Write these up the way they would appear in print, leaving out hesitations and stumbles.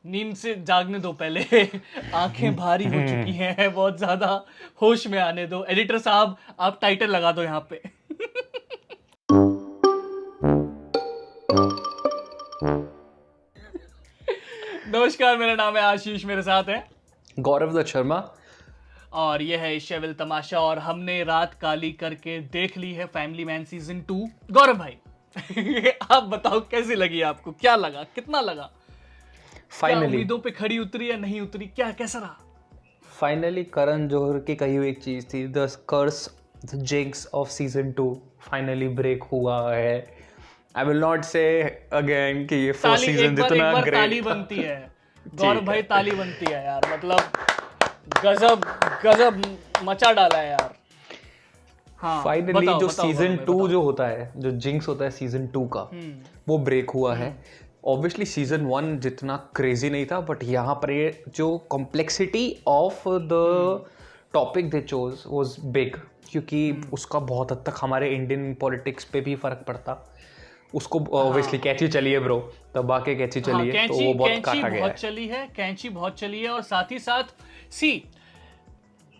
नींद से जागने दो पहले। आंखें भारी हो चुकी हैं, बहुत ज्यादा, होश में आने दो। एडिटर साहब आप टाइटल लगा दो यहाँ पे। नमस्कार, मेरा नाम है आशीष, मेरे साथ है गौरव दत्त शर्मा और यह है शेविल तमाशा। और हमने रात काली करके देख ली है फैमिली मैन सीजन 2। गौरव भाई आप बताओ कैसी लगी आपको, क्या लगा, कितना लगा, क्या उम्मीदों पे खड़ी उतरी या नहीं उतरी, क्या कैसा रहा? फाइनली करण जौहर की कही हुई एक चीज थी, the curse the jinx of season 2 finally break हुआ है। I will not say again कि ये फर्स्ट सीजन जितना ग्रेट, ताली बनती है गौरव भाई, ताली बनती है यार, मतलब गजब गजब मचा डाला है यार। हाँ, फाइनली जो सीजन 2 जो होता है, जो जिंक्स होता है सीजन 2 का, वो ब्रेक हुआ है। ऑब्वियसली सीजन 1 जितना क्रेजी नहीं था, बट यहाँ पर ये जो complexity of the topic they chose was big, क्योंकि उसका बहुत हद तक हमारे इंडियन पॉलिटिक्स पे भी फर्क पड़ता। उसको ऑब्वियसली कैंची चली है ब्रो, तब आके कैंची चली है, तो वो बहुत काटा गया है। चली है कैंची, बहुत चली है। और साथ ही साथ सी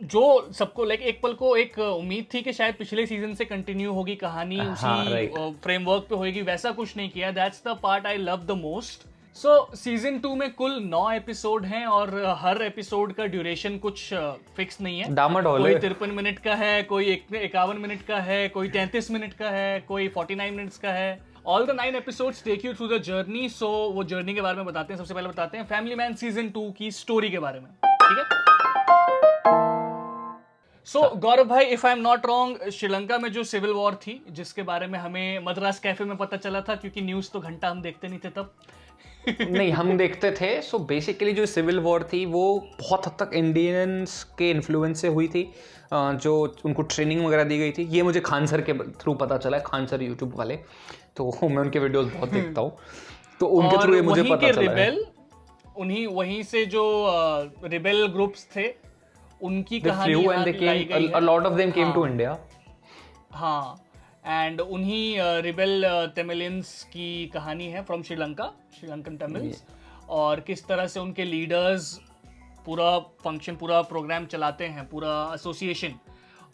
जो सबको लाइक एक पल को एक उम्मीद थी कि शायद पिछले सीजन से कंटिन्यू होगी कहानी, उसी फ्रेमवर्क पे होगी, वैसा कुछ नहीं किया। That's the part I love the most. So season 2 में कुल 9 एपिसोड हैं और हर एपिसोड का ड्यूरेशन कुछ फिक्स नहीं है। कोई 53 मिनट का है, कोई 51 मिनट का है, कोई 33 मिनट का है, कोई 49 मिनट्स का है। All the 9 episodes take you through the journey. So वो जर्नी के बारे में बताते हैं। सबसे पहले बताते हैं फैमिली मैन सीजन 2 की स्टोरी के बारे में, ठीक है? सो गौरव भाई, if I am not wrong, Sri Lanka में जो सिविल वॉर थी, जिसके बारे में हमें मद्रास कैफे में पता चला था, क्योंकि न्यूज तो घंटा हम देखते नहीं थे तब। नहीं, हम देखते थे। सो बेसिकली जो सिविल वॉर थी वो बहुत हद तक इंडियंस के इन्फ्लुएंस से हुई थी, जो उनको ट्रेनिंग वगैरह दी गई थी। ये मुझे खान सर के थ्रू पता चला है, खान सर यूट्यूब वाले, तो मैं उनके वीडियोस बहुत देखता हूँ, तो उनके थ्रू ये मुझे पता चला है। वहीं से जो रिबेल ग्रुप्स थे उनकी कहानी लाई गई है। A lot of them came to India. हाँ, एंड उन्हीं रिबेल तमिलियंस की कहानी है फ्रॉम श्रीलंकन तमिल्स, और किस तरह से उनके लीडर्स पूरा फंक्शन, पूरा प्रोग्राम चलाते हैं, पूरा एसोसिएशन,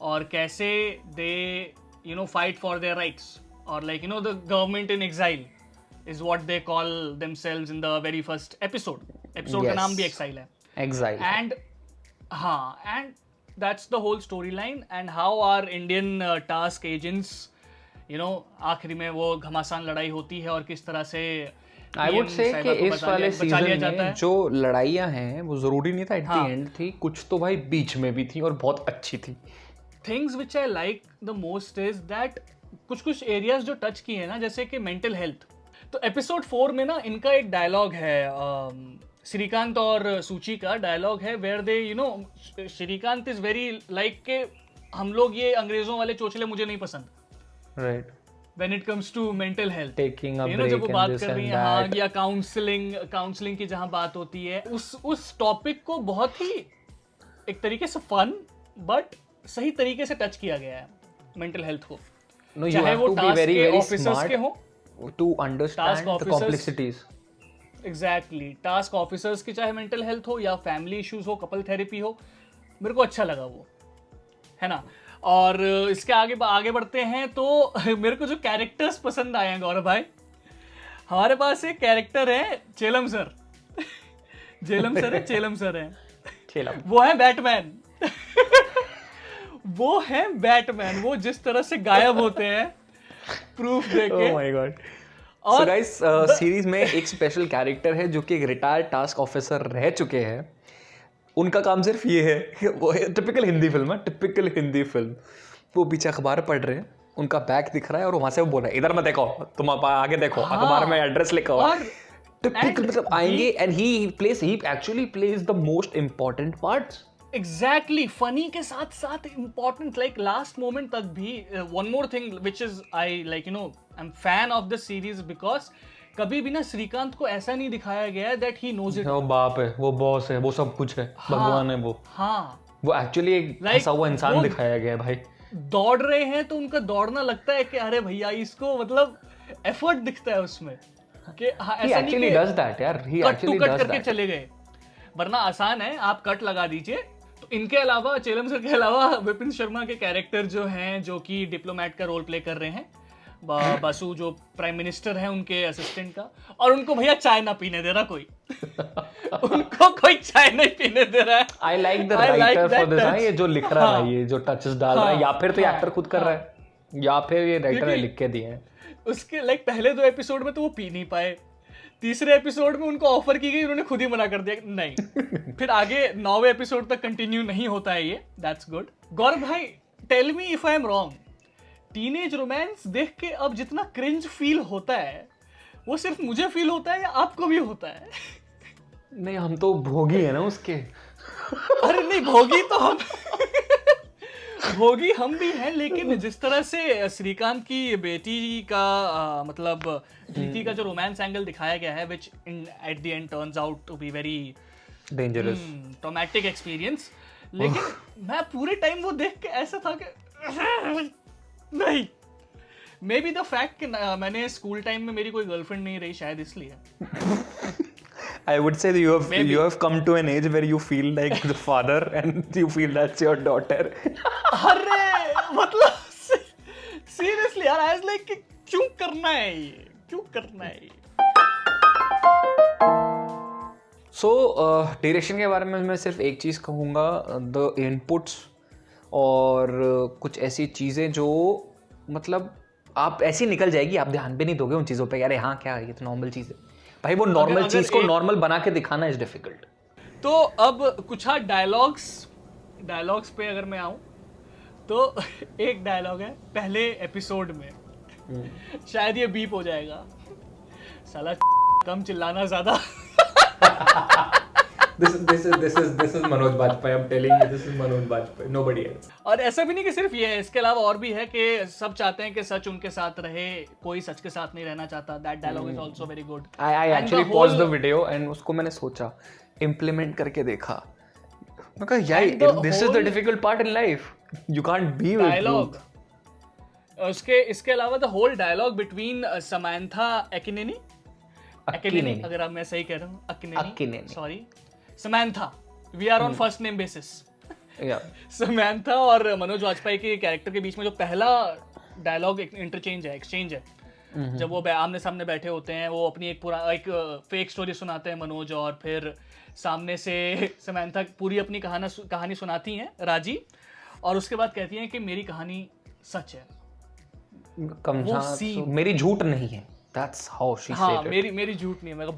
और कैसे they fight for their rights, और like the government in exile is what they call themselves in the very first episode का नाम भी एक्साइल है, एंड हाँ, and that's the whole storyline, and how our Indian task agents, आखिरी में वो घमासान लड़ाई होती है और किस तरह से I would say कि इस वाले सीजन में जो लड़ाइयाँ हैं वो जरूरी नहीं था एट द एंड थी, कुछ तो भाई बीच में भी थी और बहुत अच्छी थी। Things which I like the most is that कुछ एरियाज जो टच किए हैं ना, जैसे कि मेंटल हेल्थ। तो एपिसोड 4 में ना इनका एक डायलॉग है, श्रीकांत और सूची का डायलॉग है, where they Srikanth is very like के हम लोग ये अंग्रेजों वाले चोचले मुझे नहीं पसंद, right, when it comes to mental health, taking a break, जब वो बात कर रही है, हाँ, या काउंसलिंग की जहां बात होती है, उस टॉपिक को बहुत ही एक तरीके से फन बट सही तरीके से टच किया गया है, मेंटल हेल्थ को। चाहे वो टास्क के ऑफिसर्स के हो, to understand the complexities. Exactly, task officers की चाहे मेंटल हेल्थ हो या फैमिली इश्यूज हो, कपल थेरेपी हो, मेरे को अच्छा लगा वो, है ना। और इसके आगे बढ़ते हैं तो मेरे को जो कैरेक्टर्स पसंद आए हैं गौरव भाई, हमारे पास एक कैरेक्टर है चेलम सर। चेलम सर है, वो है बैटमैन। वो जिस तरह से गायब होते हैं प्रूफ देके, oh my God. So guys, series में एक स्पेशल कैरेक्टर है जो कि एक रिटायर्ड टास्क ऑफिसर रह चुके हैं। उनका काम सिर्फ ये है कि वो टिपिकल हिंदी फिल्म, वो पीछे अखबार पढ़ रहे हैं, उनका बैग दिख रहा है और वहां से वो बोल रहे हैं, इधर मत देखो, तुम आगे देखो, अखबार में एड्रेस लिखा हुआ है। टिपिकल, मतलब आएंगे and he actually plays the most important parts. Exactly, funny के साथ साथ इम्पोर्टेंट, लाइक लास्ट मोमेंट तक भी। One more thing which is I like I am fan of the series, because कभी भी ना श्रीकांत को ऐसा नहीं दिखाया गया है दैट ही नोज इट, वो बाप है, वो बॉस है, वो सब कुछ है, भगवान है वो। हाँ, वो एक्चुअली एक फंसा हुआ इंसान दिखाया गया है भाई। दौड़ रहे हैं तो उनका दौड़ना लगता है कि अरे भैया इसको, मतलब एफर्ट दिखता है उसमें। कि हाँ, He ऐसा नहीं actually कि does that यार, he cut to actually cut does करके that. चले गए, वरना आसान है आप कट लगा दीजिए। तो इनके अलावा, चेलम सर के अलावा, विपिन शर्मा के कैरेक्टर जो हैं, जो कि डिप्लोमेट का रोल प्ले कर रहे हैं, बासु जो प्राइम मिनिस्टर हैं उनके असिस्टेंट का, और उनको भैया चाय ना पीने दे रहा कोई उनको कोई चाय नहीं पीने दे रहा है। I like the I like writer for that this, हाँ, touch. ये जो लिख रहा हाँ, है, ये जो टचेस डाल रहा है, हाँ, या फिर तो हाँ, एक्टर खुद कर रहा है, या फिर ये राइटर ने क्योंकि लिख के दिए हैं। उसके लाइक पहले 2 एपिसोड में तो वो पी नहीं पाए, तीसरे एपिसोड में उनको ऑफर की गई, उन्होंने खुद ही मना कर दिया नहीं। फिर आगे 9वें एपिसोड तक कंटिन्यू नहीं होता है ये, दैट्स गुड। गौरव भाई, tell me if I am wrong, teenage romance देख के अब जितना क्रिंज फील होता है, वो सिर्फ मुझे फील होता है या आपको भी होता है? नहीं, हम तो भोगी है ना उसके। अरे नहीं, भोगी तो हम भोगी हम भी हैं, लेकिन जिस तरह से श्रीकांत की बेटी का मतलब प्रीति का जो रोमांस एंगल दिखाया गया है, which at the end turns out to be very dangerous traumatic experience, लेकिन मैं पूरे टाइम वो देख के ऐसा था कि नहीं, मे बी द फैक्ट कि मैंने स्कूल टाइम में मेरी कोई गर्लफ्रेंड नहीं रही, शायद इसलिए। I would say that you have come to an age where you feel like the father and you feel that's your daughter. अरे मतलब सीरियसली यार, आई वाज लाइक क्यों करना है ये, क्यों करना है ये? सो डायरेक्शन के बारे में मैं सिर्फ एक चीज़ कहूँगा, द इनपुट्स और कुछ ऐसी चीज़ें जो मतलब आप ऐसी निकल जाएगी, आप ध्यान भी नहीं दोगे उन चीज़ों पे, अरे हाँ क्या ये तो नॉर्मल चीज़ है भाई, वो नॉर्मल चीज़ को नॉर्मल बना के दिखाना इज डिफिकल्ट। तो अब कुछ डायलॉग्स पे अगर मैं आऊँ तो एक डायलॉग है पहले एपिसोड में, शायद ये बीप हो जाएगा, साला कम चिल्लाना ज्यादा। This is Manoj Bajpayee. I'm telling you, this is Manoj Bajpayee. Nobody else. और ऐसा भी नहीं कि सिर्फ ये है, इसके अलावा और भी है कि सब चाहते हैं कि सच उनके साथ रहे, कोई सच के साथ नहीं रहना चाहता। That dialogue is also very good. I actually paused the video and उसको मैंने सोचा, implement करके देखा, मैं कहा यार this is the difficult part in life. You can't be with dialogue. इसके अलावा the whole dialogue between Samantha Akineni, अगर आप मैं सही कह रहा हूँ, Akkineni, sorry, Samantha, we are on first name basis. Samantha और मनोज वाजपेयी के कैरेक्टर के बीच में जो पहला डायलॉग इंटरचेंज है, एक्सचेंज है, जब वो आमने सामने बैठे होते हैं, वो अपनी एक फेक स्टोरी सुनाते हैं मनोज, और फिर सामने से समंथा पूरी अपनी कहानी सुनाती हैं राजी, और उसके बाद कहती हैं कि मेरी कहानी सच है, मेरी झूठ नहीं है। That's how she said it. मेरी झूठ नहीं है। मैं बम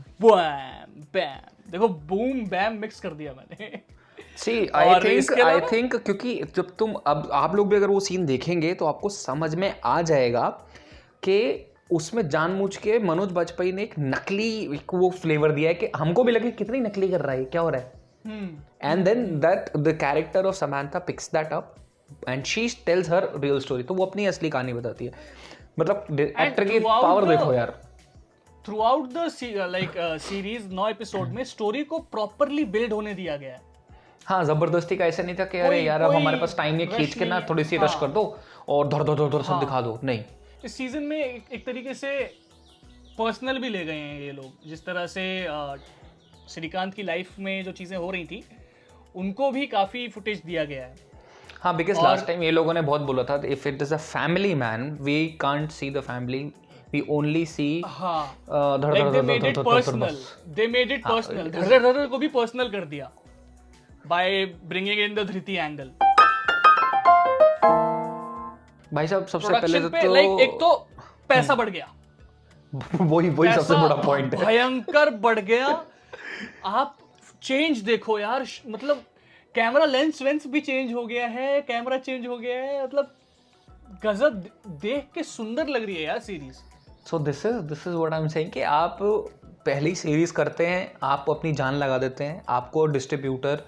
बैम, देखो बूम बैम मिक्स कर दिया मैंने। See, I think क्योंकि जब तुम अब आप लोग भी अगर वो सीन देखेंगे तो आपको समझ में आ जाएगा कि उसमें जानबूझ के मनोज बाजपेयी ने एक नकली वो फ्लेवर दिया है कि हमको भी लगे कितनी नकली कर रहा है, क्या हो रहा है, and then that the character of Samantha picks that up and she tells her real story, तो वो अपनी असली कहानी बताती है। मतलब एक्टर की पावर देखो यार। Through out the series 9 episode में स्टोरी को प्रॉपरली बिल्ड होने दिया गया है। हाँ, जबरदस्ती का ऐसा नहीं था कि अरे यार अब हमारे पास टाइम नहीं, खींच के ना थोड़ी सी रश कर दो और धर सब दिखा दो, नहीं। इस सीजन में एक तरीके से पर्सनल भी ले गए हैं ये लोग, जिस तरह से श्रीकांत की लाइफ में जो चीजें हो रही थी उनको भी काफी फुटेज दिया गया है। हाँ, बिकॉज लास्ट टाइम ये लोगों ने बहुत बोला था, if it is a family man we can't see the family, we only see they made it personal, धर को भी पर्सनल कर दिया by bringing in the Dhriti angle. भाई साहब सबसे पहले तो एक तो पैसा बढ़ गया, वही सबसे बड़ा पॉइंट है, भयंकर बढ़ गया। आप चेंज देखो यार, मतलब कैमरा लेंस भी चेंज हो गया है, कैमरा चेंज हो गया है, मतलब गजब, देख के सुंदर लग रही है यार series. So this is what I am saying कि आप पहली सीरीज करते हैं, आप अपनी जान लगा देते हैं, आपको डिस्ट्रीब्यूटर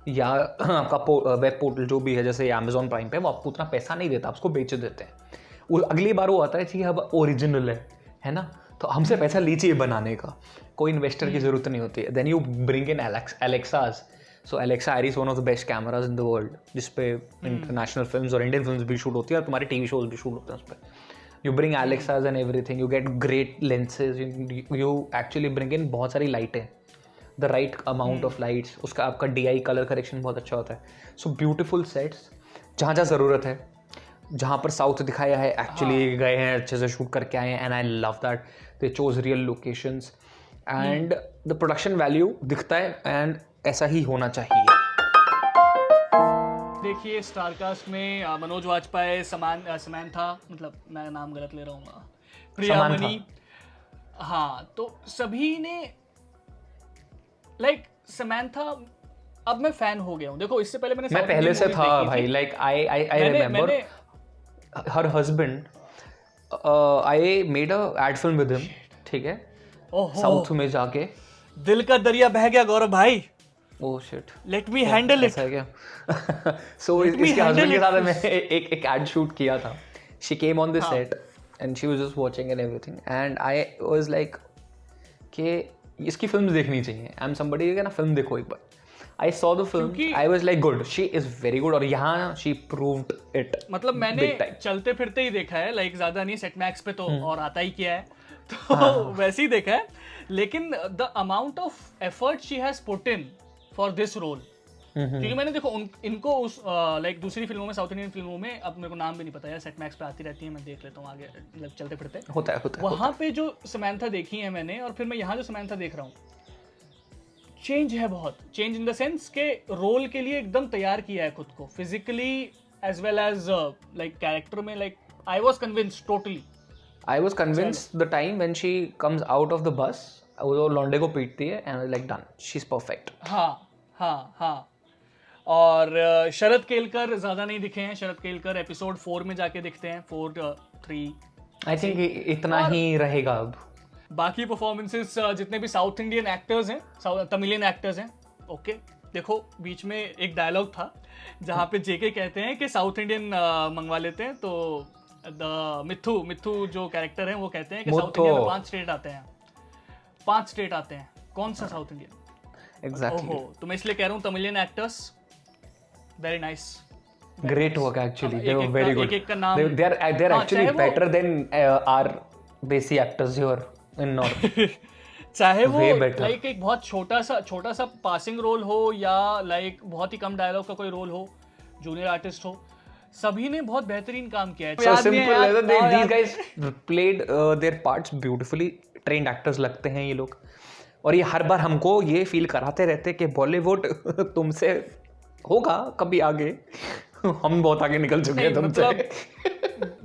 या आपका वेब पोर्टल जो भी है, जैसे अमेजॉन प्राइम पे, वो आपको उतना पैसा नहीं देता, उसको बेच देते हैं। वो अगली बार वो आता है कि अब ओरिजिनल है ना, तो हमसे पैसा लीजिए बनाने का, कोई इन्वेस्टर की जरूरत नहीं होती है। Then you bring in Alexas. So Alexa is one of the best cameras in the world, जिस पे इंटरनेशनल फिल्म्स और इंडियन फिल्म्स भी शूट होती है और तुम्हारे टीवी शोज भी शूट होते हैं उस पर। You bring Alexas and everything. You get great lenses. You actually bring in बहुत सारी लाइटें, the right amount of lights. उसका आपका DI color correction बहुत अच्छा होता है. So beautiful sets. जहाँ जहाँ ज़रूरत है, जहाँ पर साउथ दिखाया है एक्चुअली गए हैं, अच्छे से शूट करके आए हैं. And I love that they chose real locations and the production value दिखता है एंड ऐसा ही होना चाहिए. देखिए स्टारकास्ट में मनोज वाजपेयी, समांथा, मतलब मैं नाम गलत ले रहा हूँ, प्रियामणि, हाँ, तो सभी ने लाइक समांथा. अब मैं फैन हो गया हूँ. देखो इससे पहले मैं पहले से था भाई. Like I remember her husband. I made a ad film with him. ठीक है, साउथ में जाके दिल का दरिया बह गया गौरव भाई. Oh shit, let me handle it. ऐसा है क्या? सो इसके हस्बैंड के साथ मैं एक एड शूट किया था. She came on the set and she was just watching and everything and I was like कि इसकी फिल्म देखनी चाहिए. आई एम समबडी कि ना फिल्म देखो एक बार. I saw the film. I was like good. She is very good. और यहाँ she proved it. मतलब मैंने चलते फिरते ही देखा है, लाइक ज्यादा नहीं. सेट मैक्स पे तो और आता ही क्या है, तो वैसे ही देखा है. लेकिन the amount of effort she has put in for this role, क्योंकि मैंने देखो इनको उस लाइक दूसरी फिल्मों में, साउथ इंडियन फिल्मों में, अब मेरे को नाम भी नहीं पता यार, सेट मैक्स पे आती रहती है, मैं देख लेता हूँ आगे, मतलब चलते फिरते होता है. वहाँ पे जो समांथा देखी है मैंने, और फिर मैं यहाँ जो समांथा देख रहा हूँ, चेंज है बहुत. चेंज इन द सेंस के रोल के लिए एकदम तैयार किया है खुद को, physically as well as like character में. Like I was convinced totally. I was convinced the time when she comes out of the bus, वो लौंडे को पीटती है and like done, she is perfect. हाँ. और शरद केलकर ज्यादा नहीं दिखे हैं. शरद केलकर एपिसोड 4 में जाके दिखते हैं, 4-3 आई थिंक इतना ही रहेगा अब. बाकी परफॉर्मेंसेस जितने भी साउथ इंडियन एक्टर्स हैं, तमिलियन एक्टर्स हैं, ओके. देखो बीच में एक डायलॉग था जहाँ पे जेके कहते हैं कि साउथ इंडियन मंगवा लेते हैं, तो द मिथु जो कैरेक्टर हैं वो कहते हैं कि साउथ इंडिया में 5 स्टेट आते हैं. 5 स्टेट आते हैं, कौन सा साउथ इंडियन? एग्जैक्टली. ओहो, तो मैं इसलिए कह रहा हूँ Tamilian actors very nice. Great work actually. They were very good. एक का नाम They're actually better than our basic actors here in North. चाहे वो लाइक एक बहुत छोटा सा पासिंग रोल हो या लाइक बहुत ही कम डायलॉग का कोई रोल हो, जूनियर आर्टिस्ट हो, सभी ने बहुत बेहतरीन काम किया है. So simple as that. These guys played their parts beautifully. Trained actors लगते हैं ये लोग, और ये हर बार हमको ये फील कराते रहते कि बॉलीवुड तुमसे होगा कभी आगे. हम बहुत आगे निकल चुके हैं तुमसे.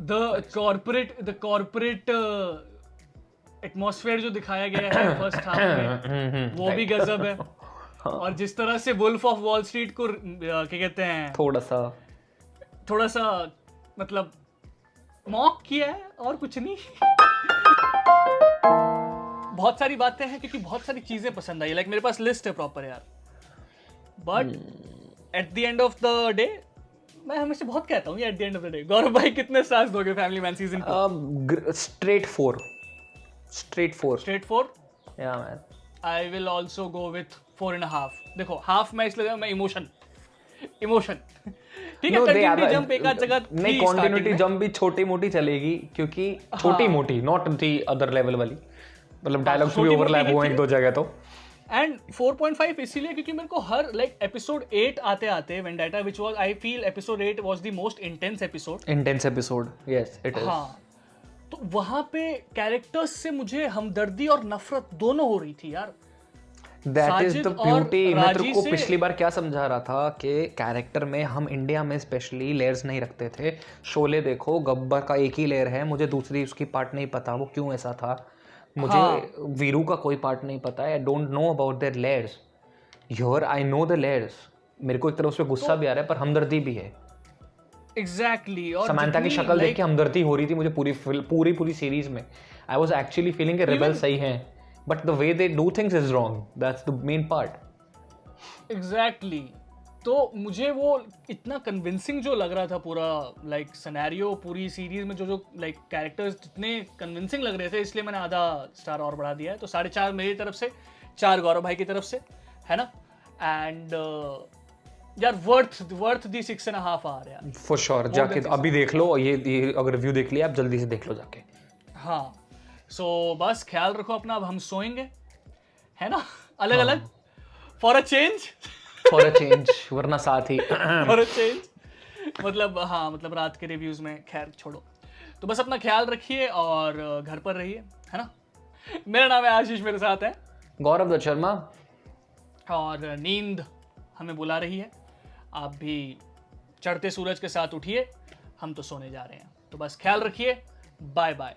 द कॉर्पोरेट एटमॉस्फेयर जो दिखाया गया है फर्स्ट हाफ में, वो भी गजब है. और जिस तरह से वुल्फ ऑफ वॉल स्ट्रीट को क्या कहते हैं, थोड़ा सा मतलब मॉक किया है और कुछ नहीं. बहुत सारी बातें हैं क्योंकि बहुत सारी चीजें पसंद आई. लाइक मेरे पास लिस्ट है प्रॉपर यार, but at the end of the day मैं हमेशा बहुत कहता हूँ at the end of the day. Gaurav भाई कितने स्टार्स दोगे फैमिली मैन सीजन को? Straight 4. Yeah man. I will also go with 4.5. देखो हाफ मैं इसलिए मैं इमोशन ठीक है. कंटिन्यूटी जंप एक आध जगह नहीं, कंटिन्यूटी जंप भी छोटी मोटी चलेगी क्योंकि छोटी मोटी, नॉट दी अदर लेवल वाली, मतलब डायलॉग्स भी ओवरलैप हुए एक दो जगह तो. एंड 4.5 इसीलिए क्योंकि मेरे को हर लाइक एपिसोड 8 आते vendetta, which was I feel episode 8 was the most intense episode. Yes it is. हाँ, तो वहां पे कैरेक्टर्स से मुझे हमदर्दी और नफरत दोनों हो रही थी यार. That is the beauty. मैं तेरे को पिछली बार क्या समझा रहा था कि कैरेक्टर में हम इंडिया में स्पेशली लेयर्स नहीं रखते थे. शोले देखो, गब्बर का एक ही लेयर है, मुझे दूसरी उसकी पार्ट नहीं पता वो क्यों ऐसा था. मुझे वीरू का कोई पार्ट नहीं पता है. I don't know about their layers. Here I know the layers. मेरे को एक तरह उसपे गुस्सा भी आ रहा है पर हमदर्दी भी है. एग्जैक्टली. और समांथा की शक्ल देख के हमदर्दी हो रही थी मुझे पूरी सीरीज में. आई वाज एक्चुअली फीलिंग कि रेबल सही हैं, but the way they do things is wrong. That's the main part. Exactly. तो मुझे वो इतना कन्विंसिंग जो लग रहा था पूरा लाइक सिनेरियो, पूरी सीरीज में जो लाइक कैरेक्टर्स जितने कन्विंसिंग लग रहे थे, इसलिए मैंने आधा स्टार और बढ़ा दिया है. तो 4.5 मेरी तरफ से, 4 गौरव भाई की तरफ से, है ना. एंड यार वर्थ दी 6.5 आवर यार। फॉर श्योर जाके अभी देख लो, ये अगर रिव्यू देख लिया आप जल्दी से देख लो जाके। हाँ सो बस ख्याल रखो अपना, अब हम सोएंगे है ना अलग अलग फॉर अ चेंज वरना साथ ही फॉर अ चेंज मतलब हाँ मतलब रात के रिव्यूज में खैर छोड़ो। तो बस अपना ख्याल रखिए और घर पर रहिए है ना। मेरा नाम है आशीष, मेरे साथ है गौरव दत्त शर्मा। और नींद हमें बुला रही है, आप भी चढ़ते सूरज के साथ उठिए, हम तो सोने जा रहे हैं। तो बस ख्याल रखिए, बाय बाय।